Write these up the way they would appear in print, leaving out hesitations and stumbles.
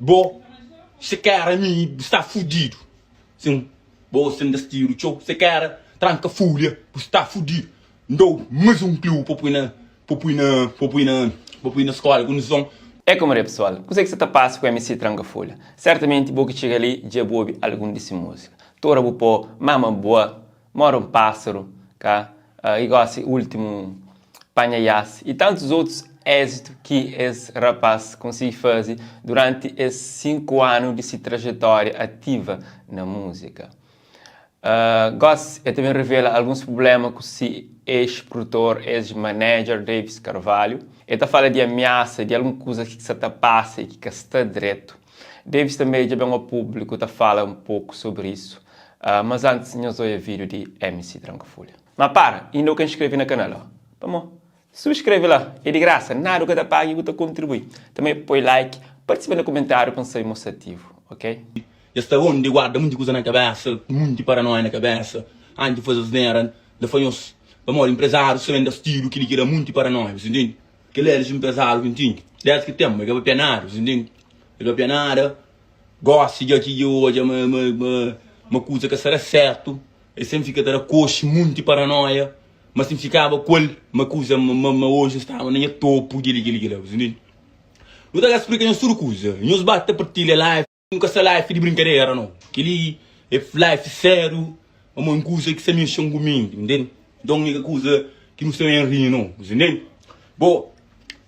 Bom, esse cara me está fudido. Sim, bom, sem destino, tchau. Esse cara tranca folha, está fudido. Não, mais clube para na escola, com som. É como é, pessoal. O que você está passando com o MC Tranca Folha? Certamente, você chega ali e já ouve algum dessa música. Tora Bupô, Mama Boa, Mora pássaro, cá, igual esse último Panhaias e tantos outros êxitos que esse rapaz conseguiu fazer durante esses 5 anos de sua trajetória ativa na música. Gosto também revela alguns problemas com o ex-produtor, ex-manager Davis Carvalho. Ele fala de ameaça, de alguma coisa que se passa e que está direto. Davis também já bem ao público fala um pouco sobre isso. Mas antes, nós vamos ver o vídeo de MC Tranca Folha. Mas para, ainda não inscreve no canal. Vamos, subscreve lá. É de graça, nada que te pague e te contribui. Também põe like, participa no comentário para ser mostrativo, ok? Esta onde guarda muita coisa na cabeça, muita paranoia na cabeça. Antes de fazer as neiras, de fanhos, para morrer empresário, se vende estilo que ele quer muito paranoia, você entende? Que ele é empresário, você entende? Desde que tem, ele vai pianar, você entende? Ele vai pianar, gosta de aqui hoje, uma coisa que será certo, ele sempre fica dando coxa, muito paranoia, mas sempre ficava com uma coisa, hoje estava nem a topo de ele, você entende? Não está a explicar nenhuma coisa, não bate a partilha live. Nunca se life de brincadeira, não. Aquele é life sério, é uma coisa que se mexe com mim, entende? Então, é uma coisa que não se rir, não, entende? Bom,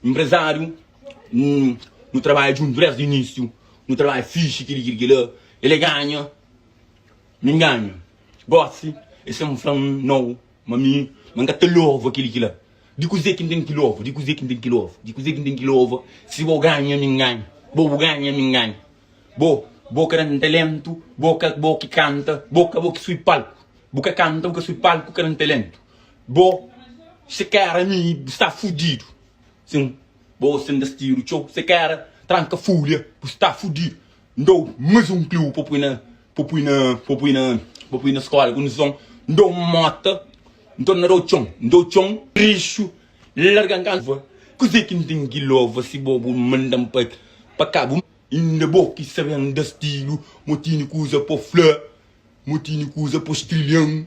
empresário, no trabalho junto desde o início, no trabalho fixe, ele ganha, me engana. Gosto, esse é um fã, não, mas mim, nunca te louvo aquele lá. De coisa que tem que louvo, de coisa que tem que louvo, de coisa que tem que louvo, se vou ganhar, me engana, vou ganhar, me engana. Boca tem talento, boca que canta, boca que sui palco. Boca canta, boca sui palco, que tem talento. Esse cara me está fudido. Sim, sem destino, tchau. Esse cara tranca folha, está fudido. Não, mais clube para na escola, com som. Não mata, não dou chão, richo, larga casa. Coisa que tem que louvar, se bobo mandam para cabo. Ainda boca que sabem de estilo, motini coisa para flor, motini coisa para estrilhão,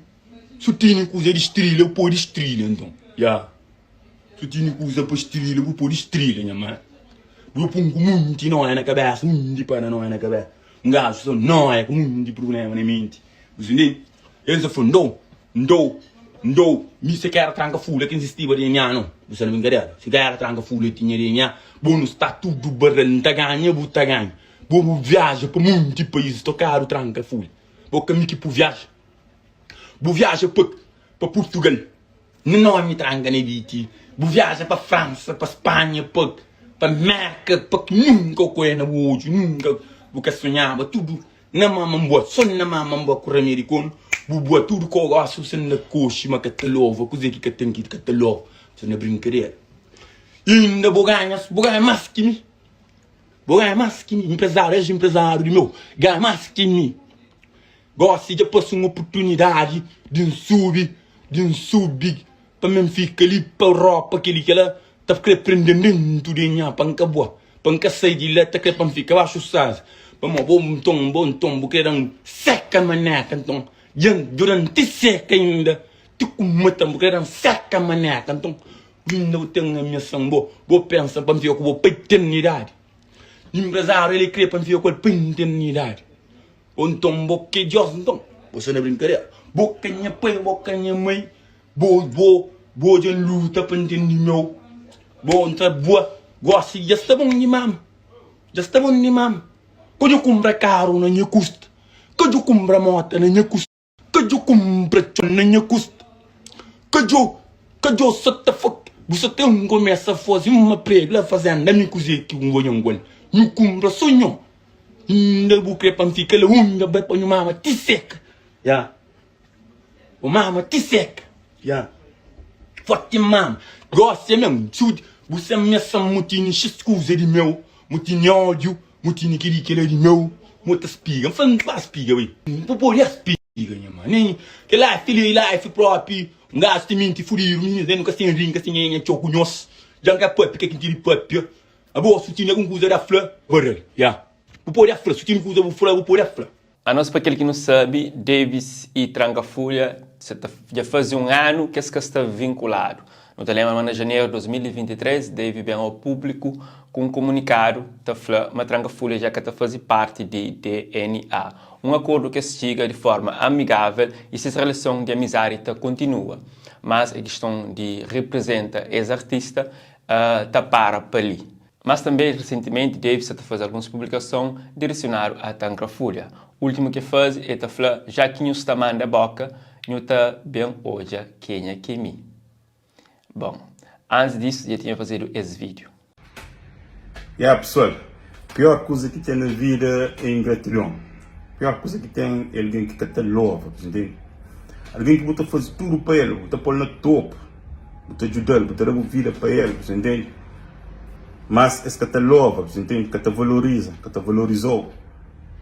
sutini coisa de estrela, eu pôr estrela então, já, sutini coisa para estrela, eu pôr estrela, minha mãe, eu ponho muito nóia na cabeça, muito paranoia na cabeça, gajo só nóia, com muito problema na mente, você entende? Eles falam, não, me se quer tranca folha que insistia de minha não, você não brincadeira, se quer tranca folha tinha de minha, bom está tudo barrando, ganha, buta ganha, bom viaja para muitos países, tocar o tranca folha, bom caminho que viaja para Portugal, não me tranca nem biti, bom viaja para França, para Espanha, para América, para que nunca coisa hoje, nunca, porque sonhava tudo, na mamãe só na mamãe com o americano. Boa tudo que eu gosto, você não coxa, mas que te louva, coisa que tem que te louva, você não é brincadeira. Ainda vou ganhar mais que mim. Empresário de meu, ganha mais que mim. Gosto de passar uma oportunidade de um sub, para mim ficar ali para a Europa, aquele que ela está aprendendo dentro de minha panca boa, panca sair de lá, está para ficar baixo saz, para uma bom tom, porque era seca maneca, então. Durante seca ainda, tu como porque era seca maneca, então ainda eu tenho a minha ação, vou pensar para me ver com a paternidade. Empresário ele queria para me ver com a paternidade. Então, que Deus, então, você não é brincadeira. Bocanha pai, bocanha mãe, boa de luta para entender meu. Então, gosto de estar bom de mam. Quando eu compro carro, não me custa. Quando eu compro moto, não me custa. Que eu compro nem custa. Que eu só te fuck. Você tem um começa a fazer uma prega fazendo a minha coisa que um gol. Não compra sonho. Ainda vou querer para ficar lá unha vai para mama te seca. Já. O mama te seca. Já. Forte mama. Gosta mesmo. Você me essa mutini escusa de meu. Mutini ódio. Mutini que de meu. Muita espiga. Não faz espiga, ui. Não pode espiga. Nem que life próprio, gasto de mente furido, menino, nunca sem ringa, sem ninguém, choco nos, já que pop, que tira pop, a boa sutinha com coisa da flor, já. pode afla, se tem coisa vou falar, pode afla. A nós, para aquele que não sabe, Davis e Trancafolha já faz um ano que está vinculado. No telema, em janeiro de 2023, Davis vem ao público com um comunicado que fala que Trancafolha já está fazendo parte de DNA. Um acordo que se chega de forma amigável e essa relação de amizade continua. Mas a questão de representar esse artista está para ali. Mas também, recentemente, Davis está fazendo algumas publicações direcionadas a Trancafolha. O último que faz é falar, já que nós está mandando a boca, nós está bem hoje, quem que mim. Bom, antes disso, já tinha feito esse vídeo. Pessoal, a pior coisa que tem na vida é ingratidão. A pior coisa que tem é alguém que te louva, entende? Alguém que você faz tudo para ele, você pôr no topo, você ajudar, você dá vida para ele, entende? Mas esse que te louva, entende? Que te valoriza, que te valorizou,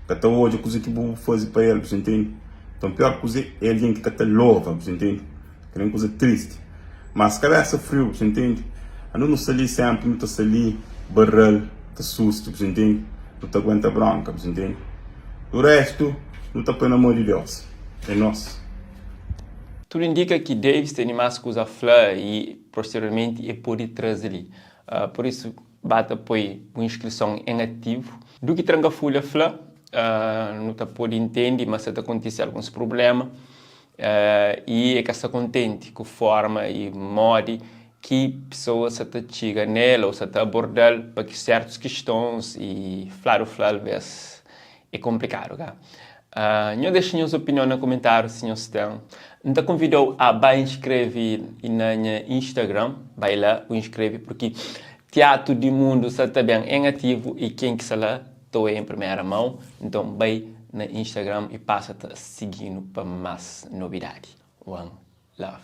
que te hoje a coisa que você faz para ele, entende? Então a pior coisa é alguém que te louva, entende? Que é uma coisa triste. Mas cabeça frio, entende? Eu não sei ali sempre, não sei ali, barral, te susto, entende? Não te aguenta branca, entende? O resto, não te põe no amor de Deus. É nosso. Tudo indica que Davis tem mais coisa a falar e posteriormente é por detrás ali. Por isso, bata apoio uma inscrição em ativo. Do que Trancafolha fala, não te pode entender, mas se acontece alguns problemas. E é que está contente com a forma e modo que pessoas se chega nela ou se abordar para que certas questões e falar é complicado. Eu deixo minhas opiniões no comentário se vocês estão. Então convido a inscrever no Instagram, vai lá, inscreve porque teatro do mundo está também em ativo e quem que está lá, estou em primeira mão, então vai no Instagram e passa a seguir para mais novidades. One love.